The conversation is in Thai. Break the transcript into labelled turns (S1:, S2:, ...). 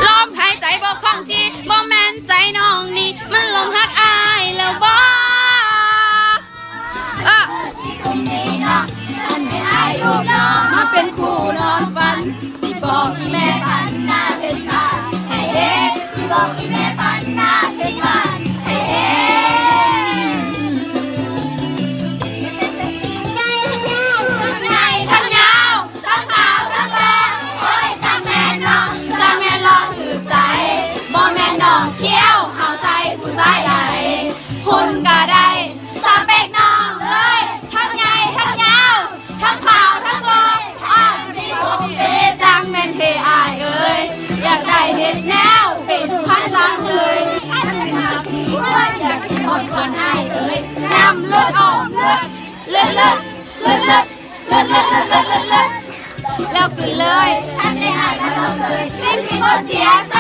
S1: ลมหายใจบ่คล่องที่บ่แม่นใจน้องนี่มันลมหักอายแล้วบ่มาเป็นคู่นอนฝันสิบอกแม่ปันหน้าเป็นบ้านให้เฮ็ดสิบอกแม่ปันหน้าเป็นบ้านให้เฮ็หุ่นก็ได้สเปกน้องเลยทั้งใหญ่ทั้งยาวทั้งขาวทั้งลอยอ้าวดีผมเป็นจังแม่นเทอายเอ้ยอยากได้เห็ดแนวเป็นพันล้านเลยท่านเป็นหาพี่ว่าอยากกินหมดคนอายเอ้ยนำเลือดออกเลือดแล้วกินเลยท่านได้อายมาลองเลยสิ่งที่บ่เสียใจ